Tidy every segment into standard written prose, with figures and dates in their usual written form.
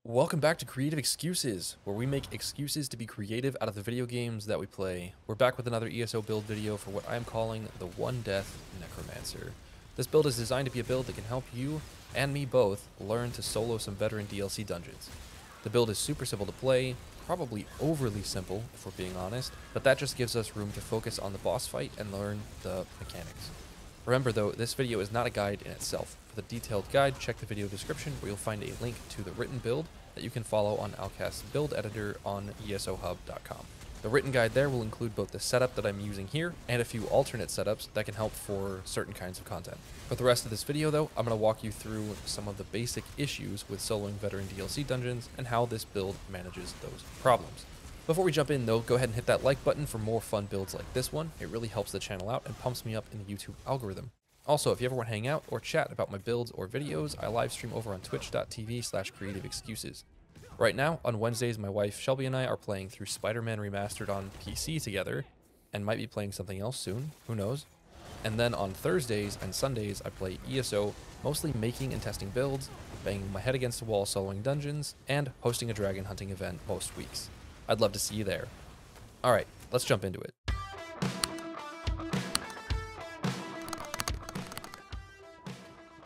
Welcome back to Creative Excuses, where we make excuses to be creative out of the video games that we play. We're back with another ESO build video for what I'm calling the One Death Necromancer. This build is designed to be a build that can help you and me both learn to solo some veteran DLC dungeons. The build is super simple to play, probably overly simple if we're being honest, but that just gives us room to focus on the boss fight and learn the mechanics. Remember though, this video is not a guide in itself. For the detailed guide, check the video description where you'll find a link to the written build that you can follow on Alcast's build editor on esohub.com. The written guide there will include both the setup that I'm using here and a few alternate setups that can help for certain kinds of content. For the rest of this video though, I'm going to walk you through some of the basic issues with soloing veteran DLC dungeons and how this build manages those problems. Before we jump in though, go ahead and hit that like button for more fun builds like this one. It really helps the channel out and pumps me up in the YouTube algorithm. Also, if you ever want to hang out or chat about my builds or videos, I live stream over on twitch.tv/creativeexcuses. Right now, on Wednesdays, my wife Shelby and I are playing through Spider-Man Remastered on PC together, and might be playing something else soon, who knows. And then on Thursdays and Sundays, I play ESO, mostly making and testing builds, banging my head against the wall soloing dungeons, and hosting a dragon hunting event most weeks. I'd love to see you there. Alright, let's jump into it.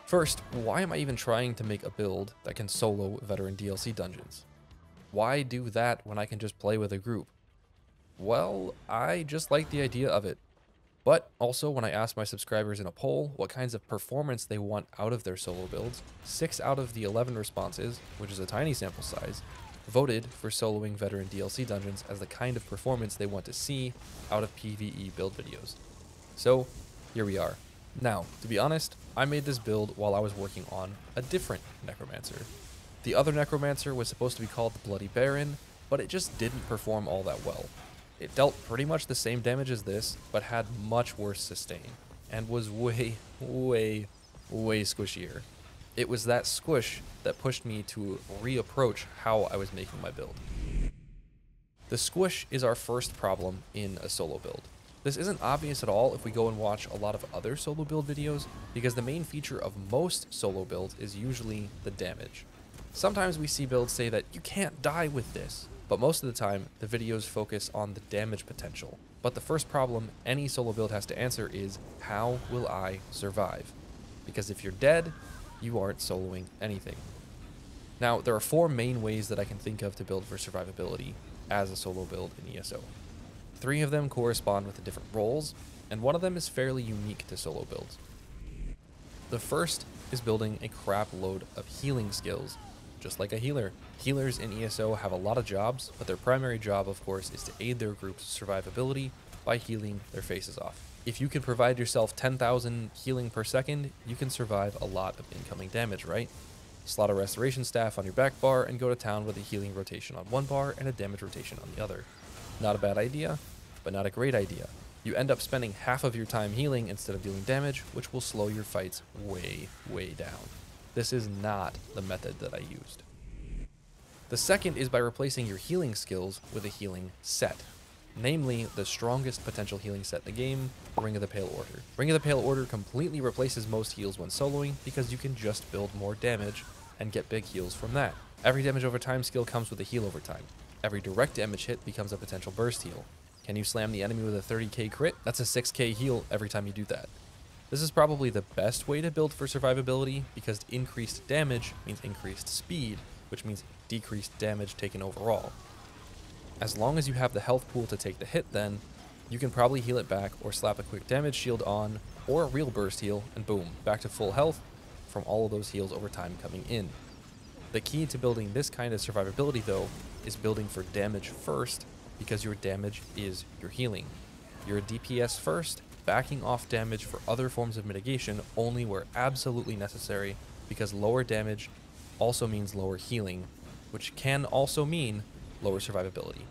First, why am I even trying to make a build that can solo veteran DLC dungeons? Why do that when I can just play with a group? Well, I just like the idea of it. But also, when I asked my subscribers in a poll what kinds of performance they want out of their solo builds, 6 out of the 11 responses, which is a tiny sample size, voted for soloing veteran DLC dungeons as the kind of performance they want to see out of PvE build videos. So, here we are. Now, to be honest, I made this build while I was working on a different Necromancer. The other Necromancer was supposed to be called the Bloody Baron, but it just didn't perform all that well. It dealt pretty much the same damage as this, but had much worse sustain, and was way squishier. It was that squish that pushed me to reapproach how I was making my build. The squish is our first problem in a solo build. This isn't obvious at all if we go and watch a lot of other solo build videos, because the main feature of most solo builds is usually the damage. Sometimes we see builds say that you can't die with this, but most of the time the videos focus on the damage potential. But the first problem any solo build has to answer is, how will I survive? Because if you're dead, you aren't soloing anything. Now, there are 4 main ways that I can think of to build for survivability as a solo build in ESO. 3 of them correspond with the different roles, and one of them is fairly unique to solo builds. The first is building a crap load of healing skills, just like a healer. Healers in ESO have a lot of jobs, but their primary job, of course, is to aid their group's survivability by healing their faces off. If you can provide yourself 10,000 healing per second, you can survive a lot of incoming damage, right? Slot a restoration staff on your back bar and go to town with a healing rotation on one bar and a damage rotation on the other. Not a bad idea, but not a great idea. You end up spending half of your time healing instead of dealing damage, which will slow your fights way down. This is not the method that I used. The second is by replacing your healing skills with a healing set. Namely, the strongest potential healing set in the game, Ring of the Pale Order. Ring of the Pale Order completely replaces most heals when soloing because you can just build more damage and get big heals from that. Every damage over time skill comes with a heal over time. Every direct damage hit becomes a potential burst heal. Can you slam the enemy with a 30k crit? That's a 6k heal every time you do that. This is probably the best way to build for survivability because increased damage means increased speed, which means decreased damage taken overall. As long as you have the health pool to take the hit then, you can probably heal it back or slap a quick damage shield on, or a real burst heal, and boom, back to full health from all of those heals over time coming in. The key to building this kind of survivability though is building for damage first, because your damage is your healing. You're a DPS first, backing off damage for other forms of mitigation only where absolutely necessary, because lower damage also means lower healing, which can also mean lower survivability.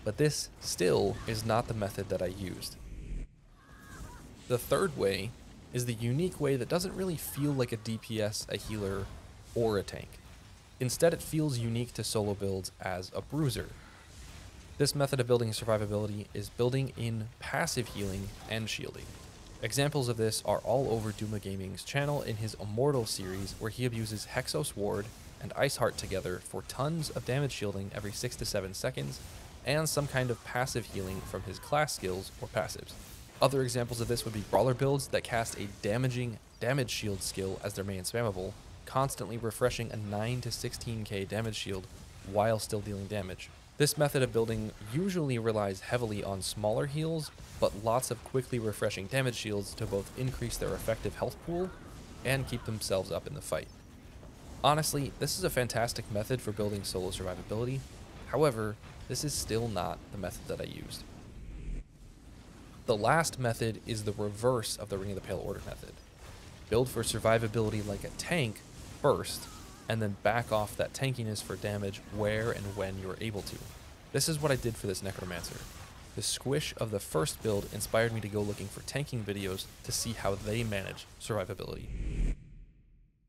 But this still is not the method that I used. The third way is the unique way that doesn't really feel like a DPS, a healer, or a tank. Instead, it feels unique to solo builds as a bruiser. This method of building survivability is building in passive healing and shielding. Examples of this are all over Duma Gaming's channel in his Immortal series, where he abuses Hexos Ward and Ice Heart together for tons of damage shielding every 6 to 7 seconds, and some kind of passive healing from his class skills or passives. Other examples of this would be brawler builds that cast a damaging damage shield skill as their main spammable, constantly refreshing a 9 to 16k damage shield while still dealing damage. This method of building usually relies heavily on smaller heals, but lots of quickly refreshing damage shields to both increase their effective health pool and keep themselves up in the fight. Honestly, this is a fantastic method for building solo survivability. However, this is still not the method that I used. The last method is the reverse of the Ring of the Pale Order method. Build for survivability like a tank first, and then back off that tankiness for damage where and when you are able to. This is what I did for this Necromancer. The squish of the first build inspired me to go looking for tanking videos to see how they manage survivability.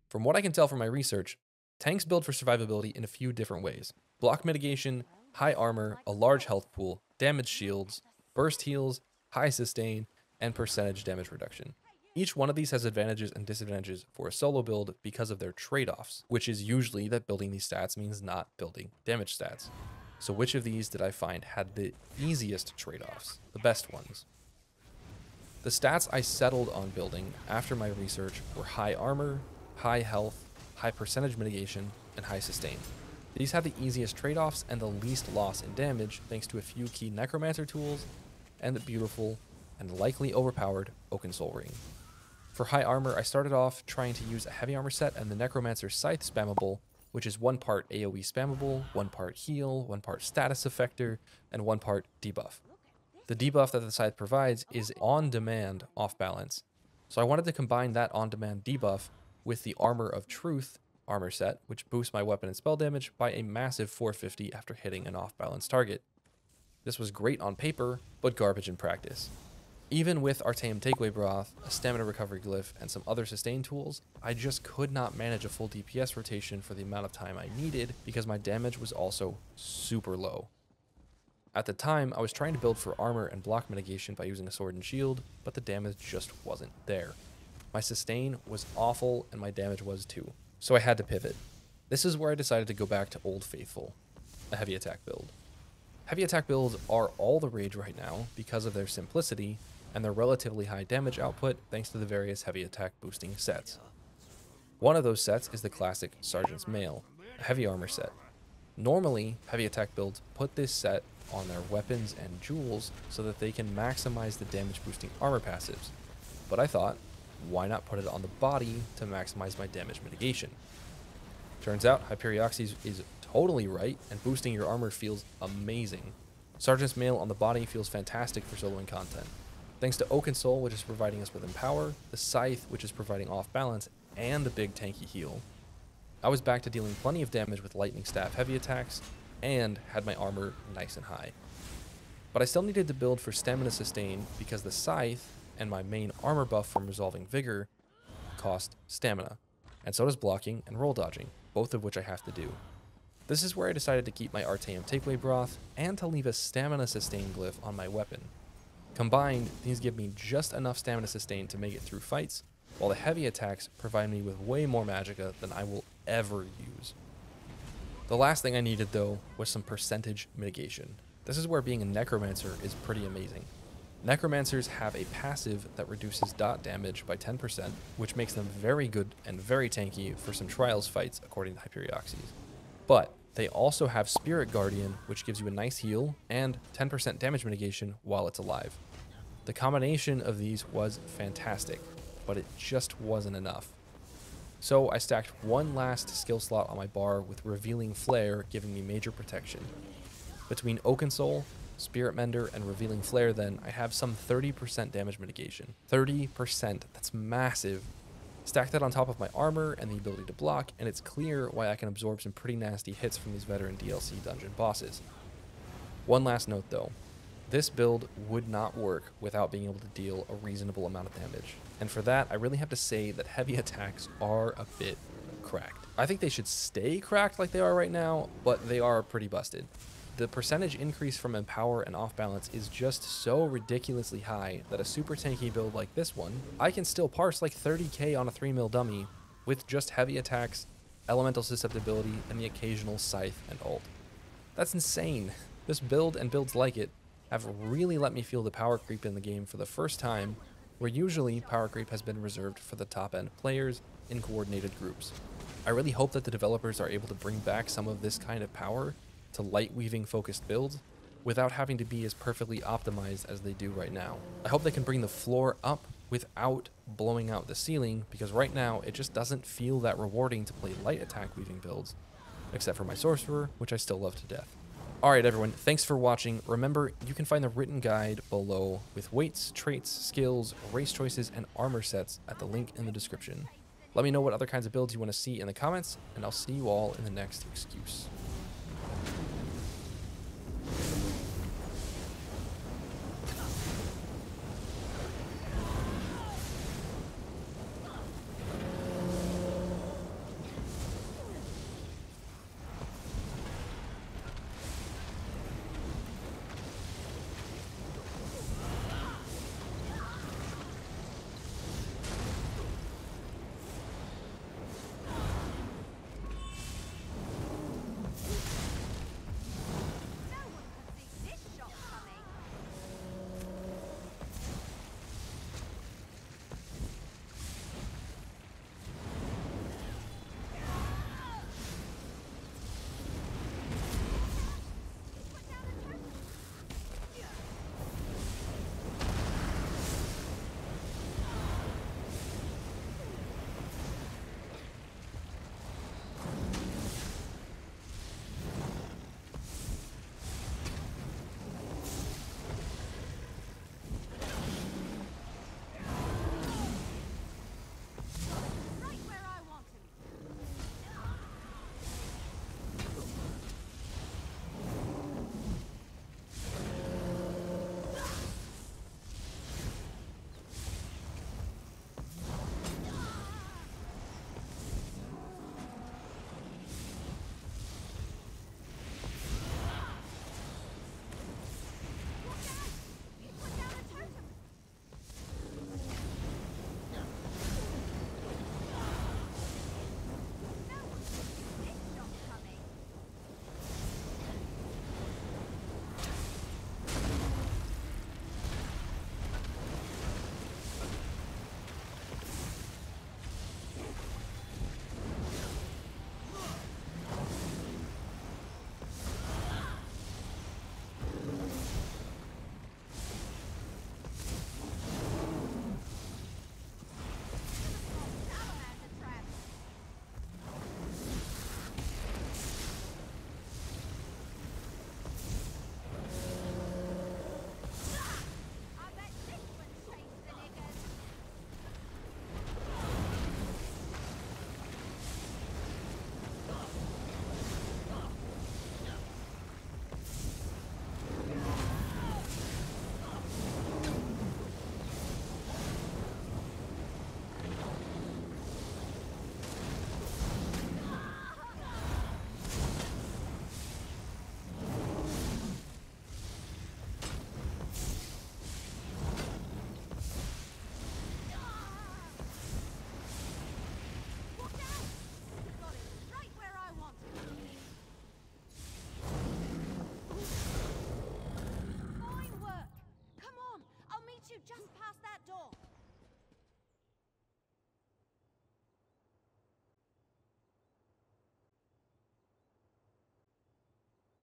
From what I can tell from my research, tanks build for survivability in a few different ways. Block mitigation, high armor, a large health pool, damage shields, burst heals, high sustain, and percentage damage reduction. Each one of these has advantages and disadvantages for a solo build because of their trade-offs, which is usually that building these stats means not building damage stats. So which of these did I find had the easiest trade-offs, the best ones? The stats I settled on building after my research were high armor, high health, high percentage mitigation, and high sustain. These had the easiest trade-offs and the least loss in damage thanks to a few key Necromancer tools and the beautiful and likely overpowered Oakensoul ring. For high armor, I started off trying to use a heavy armor set and the Necromancer Scythe spammable, which is 1 part AoE spammable, 1 part heal, 1 part status effector, and 1 part debuff. The debuff that the Scythe provides is on-demand off-balance, so I wanted to combine that on-demand debuff with the Armor of Truth armor set, which boosts my weapon and spell damage by a massive 450 after hitting an off-balance target. This was great on paper, but garbage in practice. Even with Artaeum Takeaway Broth, a stamina recovery glyph, and some other sustain tools, I just could not manage a full DPS rotation for the amount of time I needed because my damage was also super low. At the time, I was trying to build for armor and block mitigation by using a sword and shield, but the damage just wasn't there. My sustain was awful and my damage was too, so I had to pivot. This is where I decided to go back to Old Faithful, a heavy attack build. Heavy attack builds are all the rage right now because of their simplicity and their relatively high damage output thanks to the various heavy attack boosting sets. One of those sets is the classic Sergeant's Mail, a heavy armor set. Normally, heavy attack builds put this set on their weapons and jewels so that they can maximize the damage boosting armor passives, but I thought, why not put it on the body to maximize my damage mitigation? Turns out Hyperioxys is totally right, and boosting your armor feels amazing. Sergeant's Mail on the body feels fantastic for soloing content. Thanks to Oakensoul, which is providing us with Empower, the Scythe, which is providing off balance, and a big tanky heal, I was back to dealing plenty of damage with Lightning Staff heavy attacks, and had my armor nice and high. But I still needed to build for stamina sustain because the Scythe and my main armor buff from Resolving Vigor cost stamina, and so does blocking and roll dodging, both of which I have to do. This is where I decided to keep my Artaeum Takeaway Broth and to leave a stamina sustain glyph on my weapon. Combined, these give me just enough stamina sustain to make it through fights, while the heavy attacks provide me with way more magicka than I will ever use. The last thing I needed though was some percentage mitigation. This is where being a Necromancer is pretty amazing. Necromancers have a passive that reduces dot damage by 10%, which makes them very good and very tanky for some trials fights according to Hyperioxys. But they also have Spirit Guardian, which gives you a nice heal and 10% damage mitigation while it's alive. The combination of these was fantastic, but it just wasn't enough. So I stacked one last skill slot on my bar with Revealing Flare giving me major protection. Between Oakensoul, Spirit Mender, and Revealing Flare then, I have some 30% damage mitigation. 30%, that's massive. Stack that on top of my armor and the ability to block, and it's clear why I can absorb some pretty nasty hits from these veteran DLC dungeon bosses. One last note though, this build would not work without being able to deal a reasonable amount of damage. And for that, I really have to say that heavy attacks are a bit cracked. I think they should stay cracked like they are right now, but they are pretty busted. The percentage increase from Empower and off balance is just so ridiculously high that a super tanky build like this one, I can still parse like 30k on a 3 mil dummy with just heavy attacks elemental susceptibility, and the occasional scythe and ult. That's insane. This build and builds like it have really let me feel the power creep in the game for the first time, where usually power creep has been reserved for the top end players in coordinated groups. I really hope that the developers are able to bring back some of this kind of power to light weaving focused builds without having to be as perfectly optimized as they do right now. I hope they can bring the floor up without blowing out the ceiling, because right now it just doesn't feel that rewarding to play light attack weaving builds, except for my sorcerer, which I still love to death. Alright everyone, thanks for watching. Remember, you can find the written guide below with weights, traits, skills, race choices, and armor sets at the link in the description. Let me know what other kinds of builds you want to see in the comments, and I'll see you all in the next excuse.